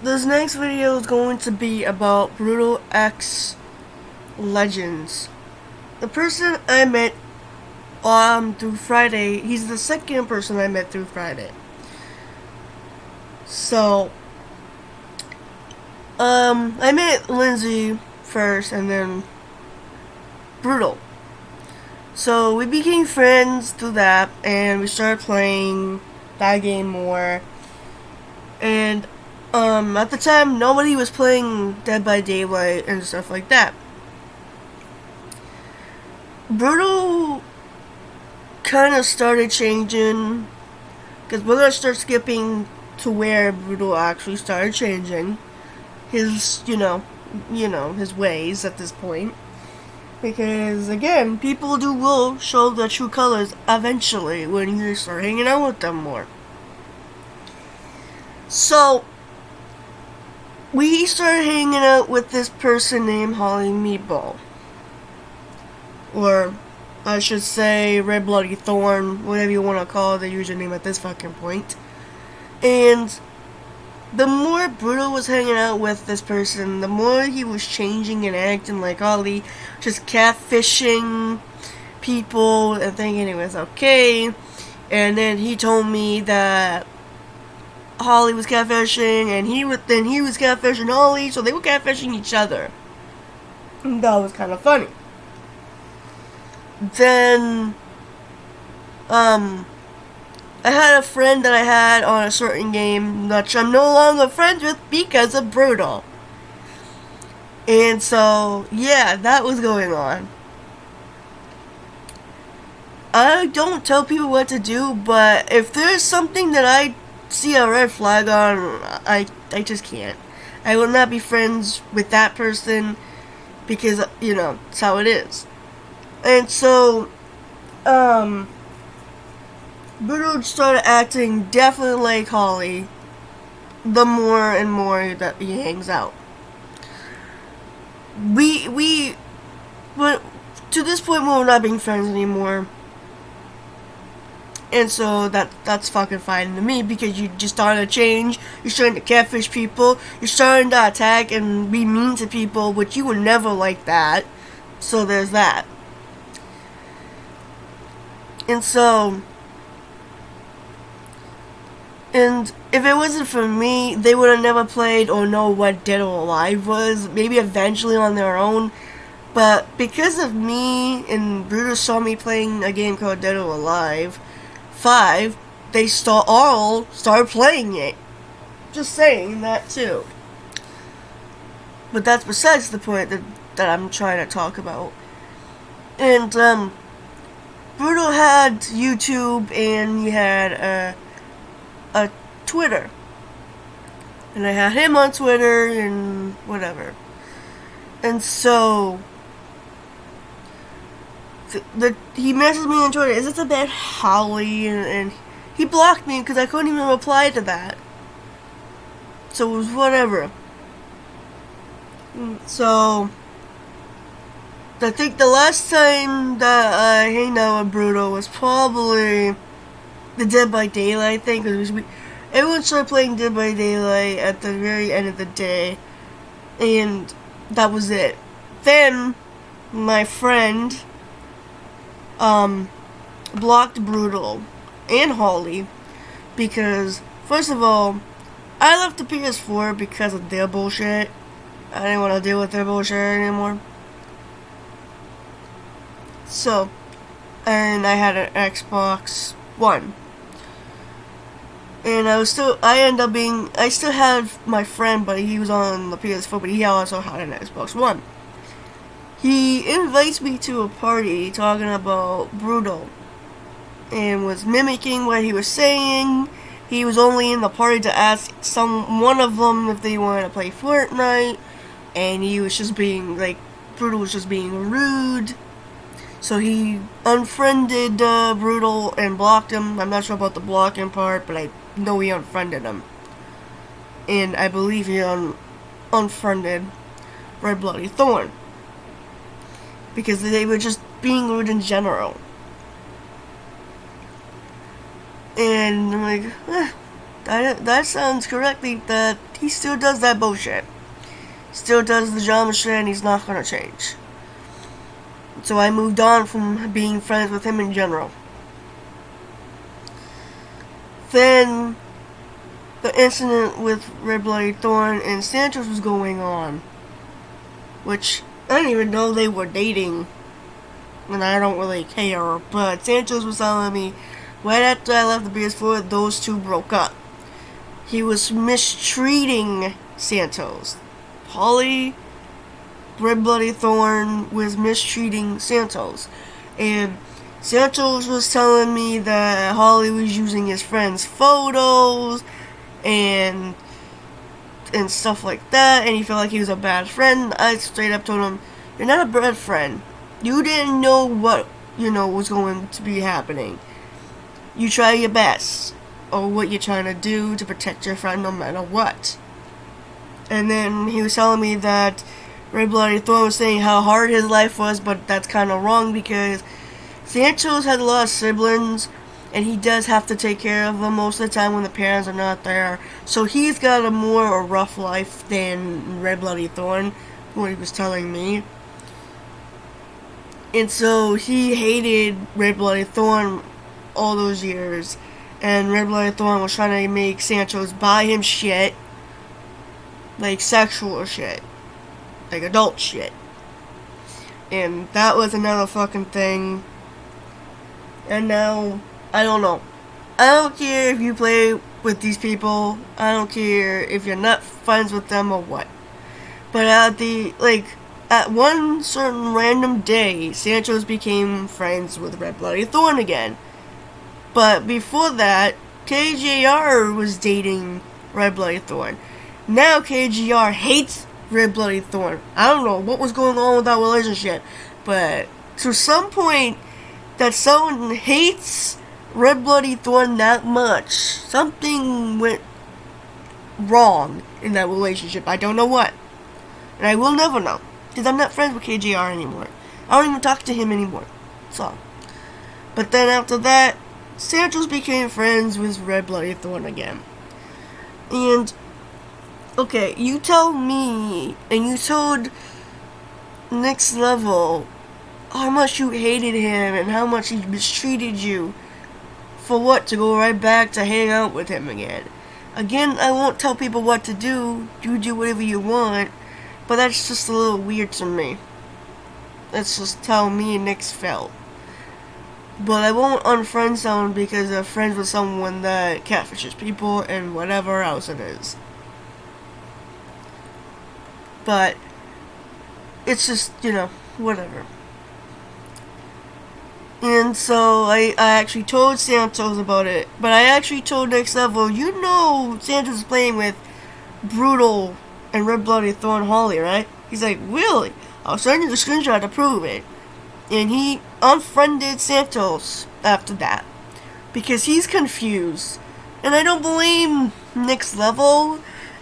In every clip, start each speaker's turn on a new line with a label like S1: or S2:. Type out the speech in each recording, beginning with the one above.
S1: this next video is going to be about BrutalExxLegends. The person I met through Friday, he's the second person I met through Friday. So, I met Lindsay first and then Brutal. So we became friends through that, and we started playing that game more. And at the time, nobody was playing Dead by Daylight and stuff like that. Brutal kind of started changing, because we're gonna start skipping to where Brutal actually started changing his, his ways at this point. Because, again, people will show their true colors eventually when you start hanging out with them more. So, we started hanging out with this person named Holly Meatball. Or, I should say, Red Bloody Thorn, whatever you want to call the username at this fucking point. And the more Brutal was hanging out with this person, the more he was changing and acting like Holly, just catfishing people and thinking it was okay. And then he told me that Holly was catfishing, and he was catfishing Holly, so they were catfishing each other. And that was kind of funny. Then, I had a friend that I had on a certain game, which I'm no longer friends with because of Brutal. And so, yeah, that was going on. I don't tell people what to do, but if there's something that I see a red flag on, I just can't. I will not be friends with that person because, it's how it is. And so, Brutal started acting definitely like Holly the more and more that he hangs out. But to this point, we're not being friends anymore. And so that's fucking fine to me, because you just starting to change, you're starting to catfish people, you're starting to attack and be mean to people, which you would never like that. So there's that. And so, and if it wasn't for me, they would have never played or know what Dead or Alive was. Maybe eventually on their own. But because of me and Brutus saw me playing a game called Dead or Alive 5, they all started playing it. Just saying that too. But that's besides the point that I'm trying to talk about. And Brutal had YouTube, and he had a Twitter, and I had him on Twitter and whatever. And so he messaged me on Twitter, is this about Holly? And he blocked me because I couldn't even reply to that. So it was whatever. So I think the last time that I hanged out with Brutal was probably the Dead by Daylight thing, because everyone started playing Dead by Daylight at the very end of the day, and that was it. Then my friend blocked Brutal and Holly because, first of all, I left the PS4 because of their bullshit. I didn't want to deal with their bullshit anymore. So, and I had an Xbox One. And I still had my friend, but he was on the PS4, but he also had an Xbox One. He invites me to a party talking about Brutal, and was mimicking what he was saying. He was only in the party to ask one of them if they wanted to play Fortnite, and he was just being, Brutal was just being rude. So he unfriended Brutal and blocked him. I'm not sure about the blocking part, but I know he unfriended him. And I believe he unfriended Red Bloody Thorn, because they were just being rude in general. And I'm like, That sounds correctly that he still does that bullshit. Still does the drama shit, and he's not gonna change. So I moved on from being friends with him in general. Then the incident with Red Bloody Thorn and Santos was going on, which I didn't even know they were dating, and I don't really care. But Santos was telling me right after I left the PS4, those two broke up. He was mistreating Santos. Holly, Red Bloody Thorn was mistreating Santos. And Santos was telling me that Holly was using his friend's photos and stuff like that, and he felt like he was a bad friend. I straight up told him, you're not a bad friend. You didn't know what, was going to be happening. You try your best, or what you're trying to do to protect your friend no matter what. And then he was telling me that Red Bloody Thorn was saying how hard his life was, but that's kind of wrong because Santos had a lot of siblings, and he does have to take care of them most of the time when the parents are not there. So he's got a more rough life than Red Bloody Thorn, what he was telling me. And so he hated Red Bloody Thorn all those years, and Red Bloody Thorn was trying to make Santos buy him shit, like sexual shit, like adult shit. And that was another fucking thing. And now, I don't know. I don't care if you play with these people. I don't care if you're not friends with them or what. But at one certain random day, Santos became friends with Red Bloody Thorn again. But before that, KJR was dating Red Bloody Thorn. Now KJR hates Red Bloody Thorn. I don't know what was going on with that relationship, but to some point that someone hates Red Bloody Thorn that much, something went wrong in that relationship. I don't know what. And I will never know, because I'm not friends with KJR anymore. I don't even talk to him anymore. So, but then after that, Santos became friends with Red Bloody Thorn again. And okay, you tell me, and you told Next Level how much you hated him and how much he mistreated you. For what? To go right back to hang out with him again. Again, I won't tell people what to do. You do whatever you want. But that's just a little weird to me. That's just how me and Nick's felt. But I won't unfriend someone because they're friends with someone that catfishes people and whatever else it is. But it's just, whatever. And so I actually told Santos about it. But I actually told Next Level, Santos is playing with Brutal and Red Bloody Thorn Holly, right? He's like, really? I'll send you the screenshot to prove it. And he unfriended Santos after that. Because he's confused. And I don't blame Next Level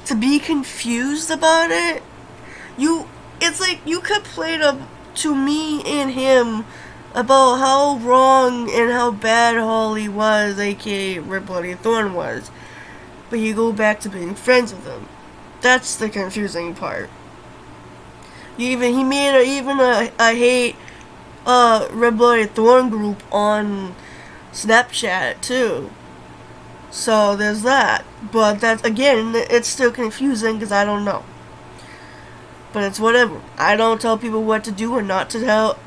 S1: to be confused about it. It's like you could play to me and him about how wrong and how bad Holly was, aka Red Bloody Thorn was. But you go back to being friends with him. That's the confusing part. He made a I hate Red Bloody Thorn group on Snapchat too. So there's that. But that's, again, it's still confusing because I don't know. But it's whatever. I don't tell people what to do or not to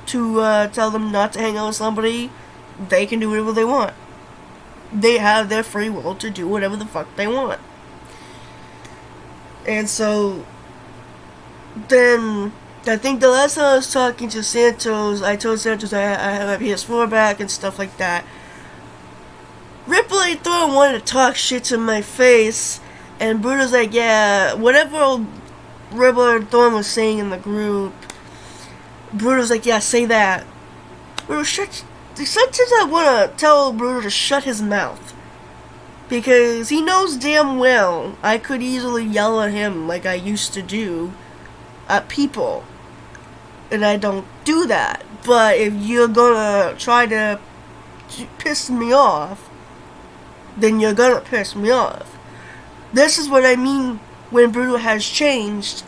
S1: tell them not to hang out with somebody. They can do whatever they want. They have their free will to do whatever the fuck they want. And so then I think the last time I was talking to Santos, I told Santos I have my PS4 back and stuff like that. Red Bloody Thorn wanted to talk shit to my face, and Brutal's like, yeah, whatever Red Bloody Thorn was saying in the group, Brutal's like, yeah, say that. Brutal, sometimes I want to tell Brutal to shut his mouth. Because he knows damn well I could easily yell at him like I used to do at people. And I don't do that. But if you're gonna try to piss me off, then you're gonna piss me off. This is what I mean when Brutal has changed.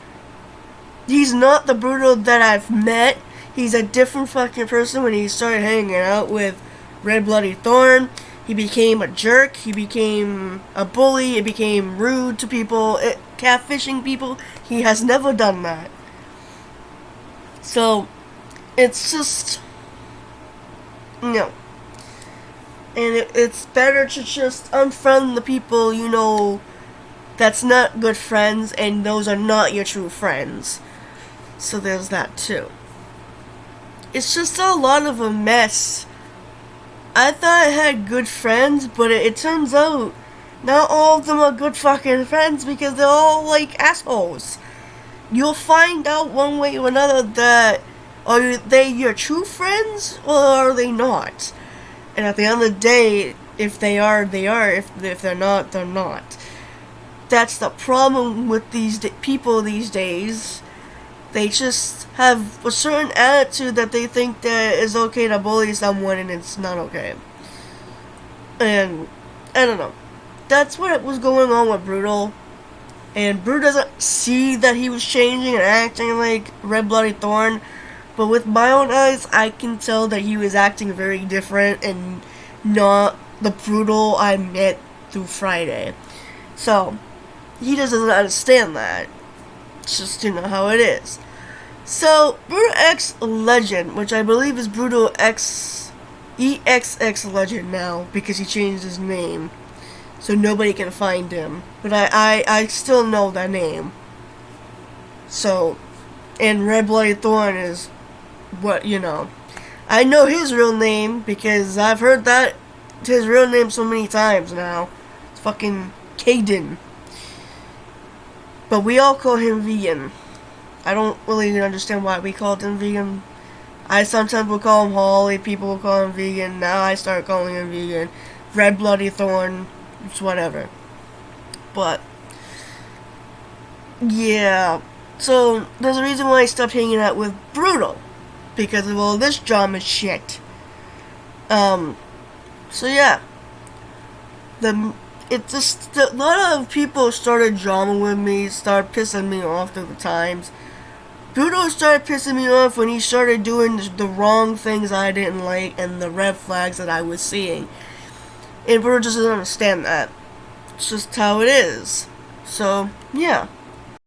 S1: He's not the Brutal that I've met. He's a different fucking person when he started hanging out with Red Bloody Thorn. He became a jerk. He became a bully. He became rude to people, catfishing people. He has never done that. So, it's just, no. And it's better to just unfriend the people you know that's not good friends, and those are not your true friends. So there's that too. It's just a lot of a mess. I thought I had good friends, but it turns out not all of them are good fucking friends because they're all like assholes. You'll find out one way or another that are they your true friends or are they not? And at the end of the day, if they are, they are. If they're not, they're not. That's the problem with these people these days. They just have a certain attitude that they think that it's okay to bully someone and it's not okay. And, I don't know. That's what was going on with Brutal. And Brutal doesn't see that he was changing and acting like Red Bloody Thorn. But with my own eyes, I can tell that he was acting very different and not the Brutal I met through Friday. So, he doesn't understand that. It's just, how it is. So, BrutalExxLegend, which I believe is BrutalExxLegend now, because he changed his name. So nobody can find him. But I still know that name. So, and Red Bloody Thorn is what, I know his real name because I've heard that his real name so many times now. It's fucking Caden. But we all call him Vegan. I don't really understand why we called him Vegan. I sometimes will call him Holly, people will call him Vegan. Now I start calling him Vegan. Red Bloody Thorn, it's whatever. But, yeah. So, there's a reason why I stopped hanging out with Brutal. Because of all this drama shit. So yeah. A lot of people started drama with me, started pissing me off through the times. Brutal started pissing me off when he started doing the wrong things I didn't like and the red flags that I was seeing. And Brutal just doesn't understand that. It's just how it is. So, yeah.